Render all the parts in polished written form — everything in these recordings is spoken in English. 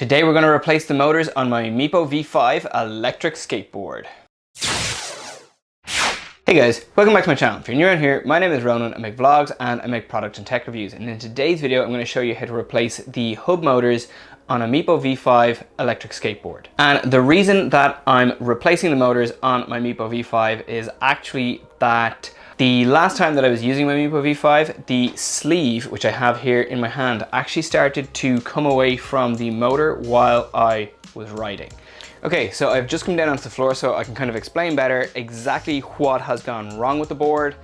Today we're going to replace the motors on my Meepo V5 electric skateboard. Hey guys, welcome back to my channel. If you're new around here, my name is Ronan. I make vlogs and I make product and tech reviews. And in today's video, I'm going to show you how to replace the hub motors on a Meepo V5 electric skateboard. And the reason that I'm replacing the motors on my Meepo V5 is actually that the last time that I was using my Meepo V5, the sleeve, which I have here in my hand, actually started to come away from the motor while I was riding. Okay, so I've just come down onto the floor so I can kind of explain better exactly what has gone wrong with the board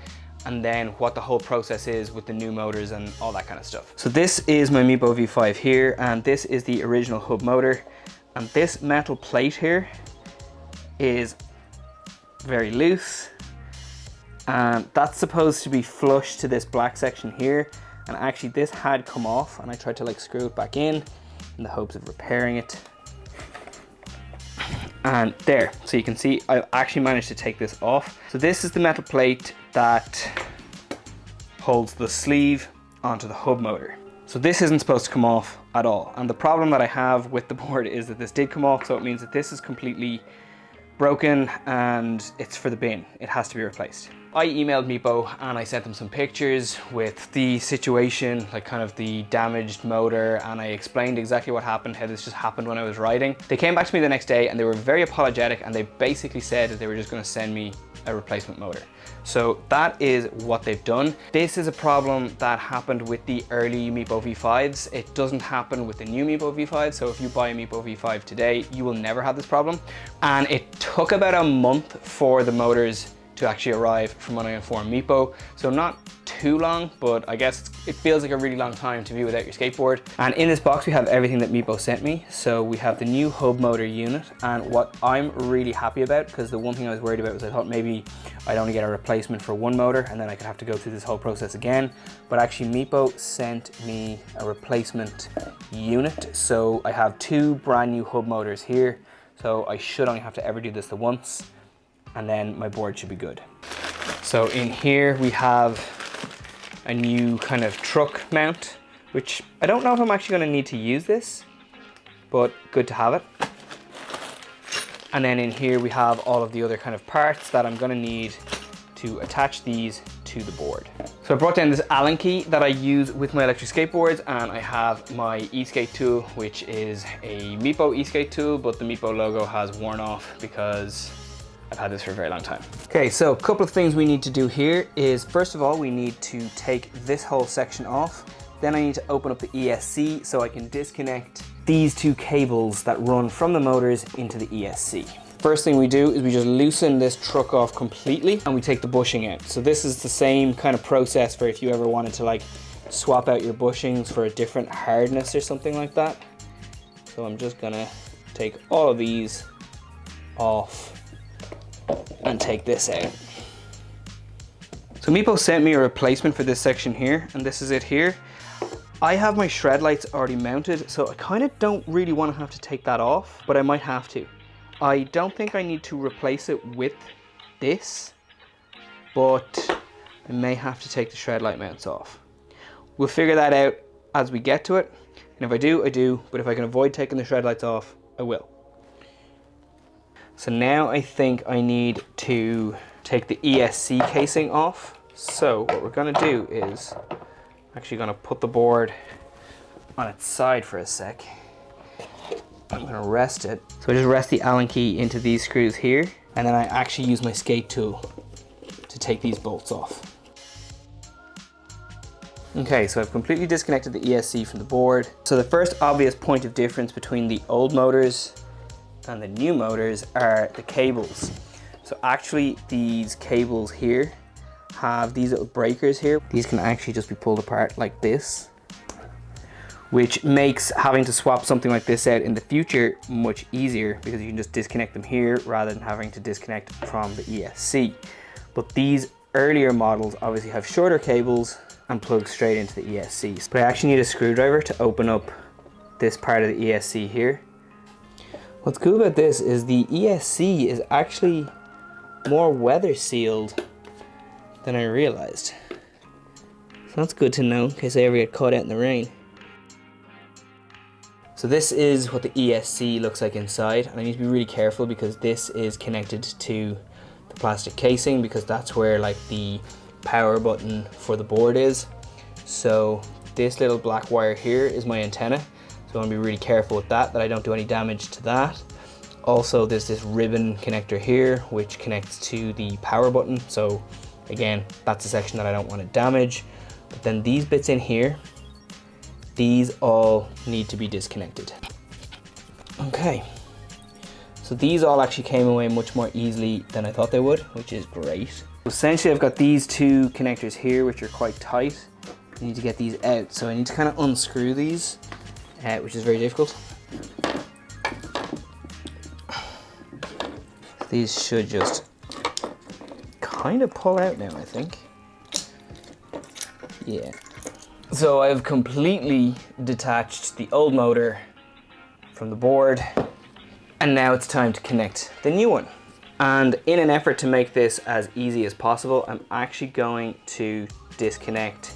and then what the whole process is with the new motors and all that kind of stuff. So this is my Meepo V5 here, and this is the original hub motor. And this metal plate here is very loose. And that's supposed to be flush to this black section here. And actually this had come off and I tried to like screw it back in the hopes of repairing it. And there, so you can see I actually managed to take this off. So this is the metal plate that holds the sleeve onto the hub motor. So this isn't supposed to come off at all. And the problem that I have with the board is that this did come off, so it means that this is completely broken and it's for the bin. It has to be replaced. I emailed Meepo and I sent them some pictures with the situation, like kind of the damaged motor, and I explained exactly what happened, how this just happened when I was riding. They came back to me the next day and they were very apologetic, and they basically said that they were just going to send me a replacement motor. So that is what they've done. This is a problem that happened with the early Meepo V5s. It doesn't happen with the new Meepo V5. So if you buy a Meepo V5 today, you will never have this problem. And it took about a month for the motors to actually arrive from when I informed Meepo. So not too long, but I guess it feels like a really long time to be without your skateboard. And in this box, we have everything that Meepo sent me. So we have the new hub motor unit, and what I'm really happy about, because the one thing I was worried about was I thought maybe I'd only get a replacement for one motor and then I could have to go through this whole process again. But actually Meepo sent me a replacement unit. So I have two brand new hub motors here. So I should only have to ever do this the once, and then my board should be good. So in here we have a new kind of truck mount, which I don't know if I'm actually going to need to use this, but good to have it. And then in here we have all of the other kind of parts that I'm going to need to attach these to the board. So I brought down this Allen key that I use with my electric skateboards, and I have my e-skate tool, which is a Meepo e-skate tool, but the Meepo logo has worn off because I've had this for a very long time. Okay, so a couple of things we need to do here is, first of all, we need to take this whole section off. Then I need to open up the ESC so I can disconnect these two cables that run from the motors into the ESC. First thing we do is we just loosen this truck off completely and we take the bushing out. So this is the same kind of process for if you ever wanted to like swap out your bushings for a different hardness or something like that. So I'm just gonna take all of these off and take this out. So Meepo sent me a replacement for this section here, and this is it here. I have my shred lights already mounted, so I kind of don't really want to have to take that off, but I might have to. I don't think I need to replace it with this, but I may have to take the shred light mounts off. We'll figure that out as we get to it, and if I do, I do, but if I can avoid taking the shred lights off, I will. So now I think I need to take the ESC casing off. So what we're gonna do is, I'm actually gonna put the board on its side for a sec. I'm gonna rest it. So I just rest the Allen key into these screws here, and then I actually use my skate tool to take these bolts off. Okay, so I've completely disconnected the ESC from the board. So the first obvious point of difference between the old motors and the new motors are the cables. So actually these cables here have these little breakers here. These can actually just be pulled apart like this, which makes having to swap something like this out in the future much easier because you can just disconnect them here rather than having to disconnect from the ESC. But these earlier models obviously have shorter cables and plug straight into the ESCs. But I actually need a screwdriver to open up this part of the ESC here. What's cool about this is the ESC is actually more weather sealed than I realized. So that's good to know in case I ever get caught out in the rain. So this is what the ESC looks like inside, and I need to be really careful because this is connected to the plastic casing because that's where like the power button for the board is. So this little black wire here is my antenna, so I want to be really careful with that I don't do any damage to that. Also there's this ribbon connector here which connects to the power button, so again that's a section that I don't want to damage. But then these bits in here, these all need to be disconnected. Okay, so these all actually came away much more easily than I thought they would, which is great. Essentially I've got these two connectors here which are quite tight. I need to get these out, so I need to kind of unscrew these, which is very difficult. These should just kind of pull out now, I think. Yeah. So I've completely detached the old motor from the board, and now it's time to connect the new one. And in an effort to make this as easy as possible, I'm actually going to disconnect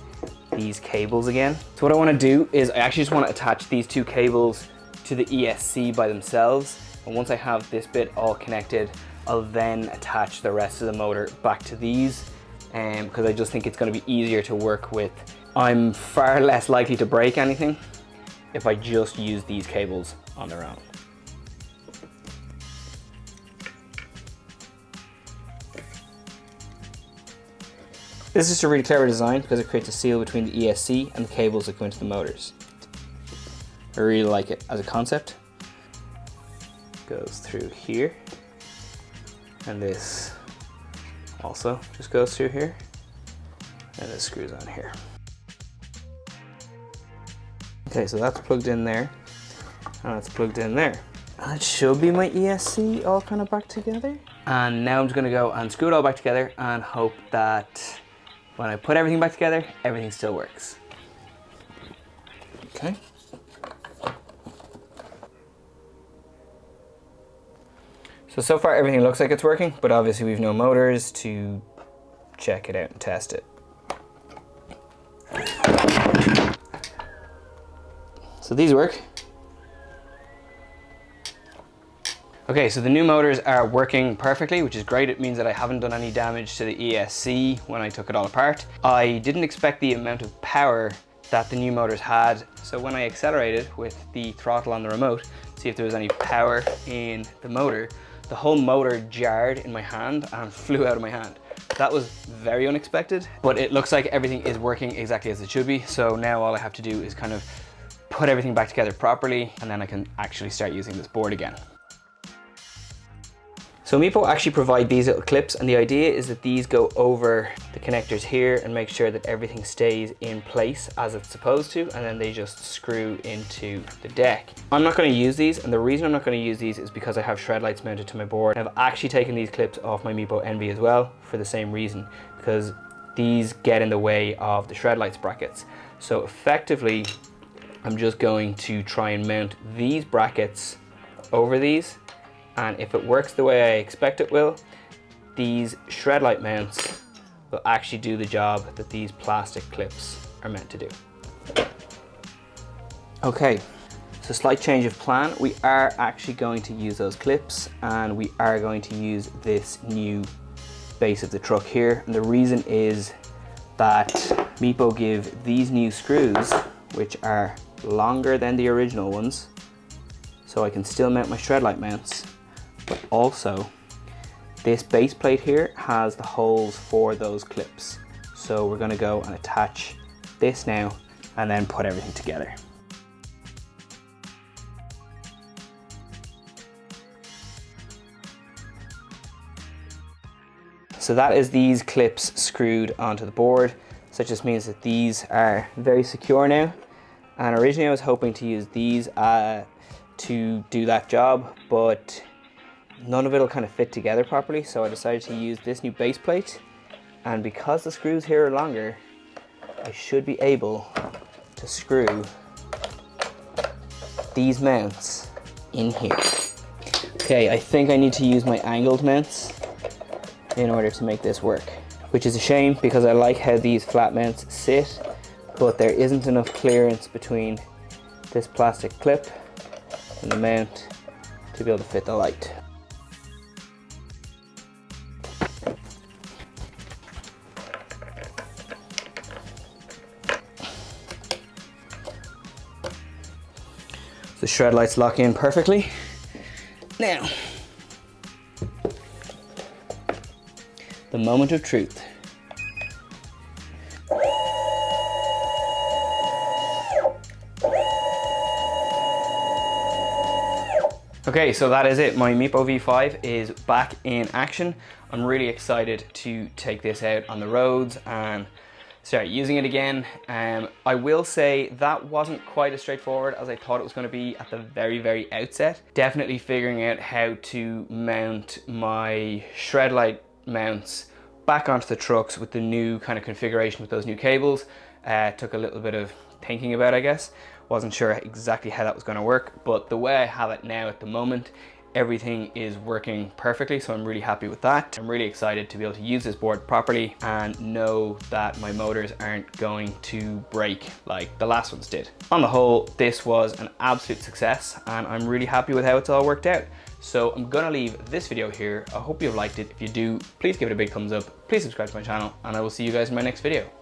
these cables again. So what I want to do is I actually just want to attach these two cables to the ESC by themselves, and once I have this bit all connected, I'll then attach the rest of the motor back to these, because I just think it's going to be easier to work with. I'm far less likely to break anything if I just use these cables on their own. This is a really clever design because it creates a seal between the ESC and the cables that go into the motors. I really like it as a concept. Goes through here, and this also just goes through here, and it screws on here. Okay, so that's plugged in there, and that's plugged in there. That should be my ESC all kind of back together. And now I'm just gonna go and screw it all back together and hope that when I put everything back together, everything still works. Okay. So far everything looks like it's working, but obviously we've no motors to check it out and test it. So these work. Okay, so the new motors are working perfectly, which is great. It means that I haven't done any damage to the ESC when I took it all apart. I didn't expect the amount of power that the new motors had, so when I accelerated with the throttle on the remote, see if there was any power in the motor, the whole motor jarred in my hand and flew out of my hand. That was very unexpected, but it looks like everything is working exactly as it should be. So now all I have to do is kind of put everything back together properly, and then I can actually start using this board again. So Meepo actually provide these little clips, and the idea is that these go over the connectors here and make sure that everything stays in place as it's supposed to, and then they just screw into the deck. I'm not going to use these, and the reason I'm not going to use these is because I have shred lights mounted to my board. I've actually taken these clips off my Meepo Envy as well for the same reason, because these get in the way of the shred lights brackets. So effectively, I'm just going to try and mount these brackets over these, and if it works the way I expect it will, these shred light mounts will actually do the job that these plastic clips are meant to do. Okay, so slight change of plan. We are actually going to use those clips, and we are going to use this new base of the truck here. And the reason is that Meepo give these new screws, which are longer than the original ones, so I can still mount my shred light mounts, but also this base plate here has the holes for those clips. So we're going to go and attach this now and then put everything together. So that is these clips screwed onto the board. So it just means that these are very secure now. And originally I was hoping to use these to do that job, but none of it will kind of fit together properly. So I decided to use this new base plate. And because the screws here are longer, I should be able to screw these mounts in here. Okay, I think I need to use my angled mounts in order to make this work, which is a shame because I like how these flat mounts sit, but there isn't enough clearance between this plastic clip and the mount to be able to fit the light. The shred lights lock in perfectly. Now, the moment of truth. Okay, so that is it. My Meepo V5 is back in action. I'm really excited to take this out on the roads and start using it again. I will say that wasn't quite as straightforward as I thought it was going to be at the very outset. Definitely figuring out how to mount my shred light mounts back onto the trucks with the new kind of configuration with those new cables took a little bit of thinking about, I guess. Wasn't sure exactly how that was going to work, but the way I have it now at the moment, everything is working perfectly, so I'm really happy with that. I'm really excited to be able to use this board properly and know that my motors aren't going to break like the last ones did. On the whole, this was an absolute success and I'm really happy with how it's all worked out. So I'm gonna leave this video here. I hope you've liked it. If you do, please give it a big thumbs up. Please subscribe to my channel and I will see you guys in my next video.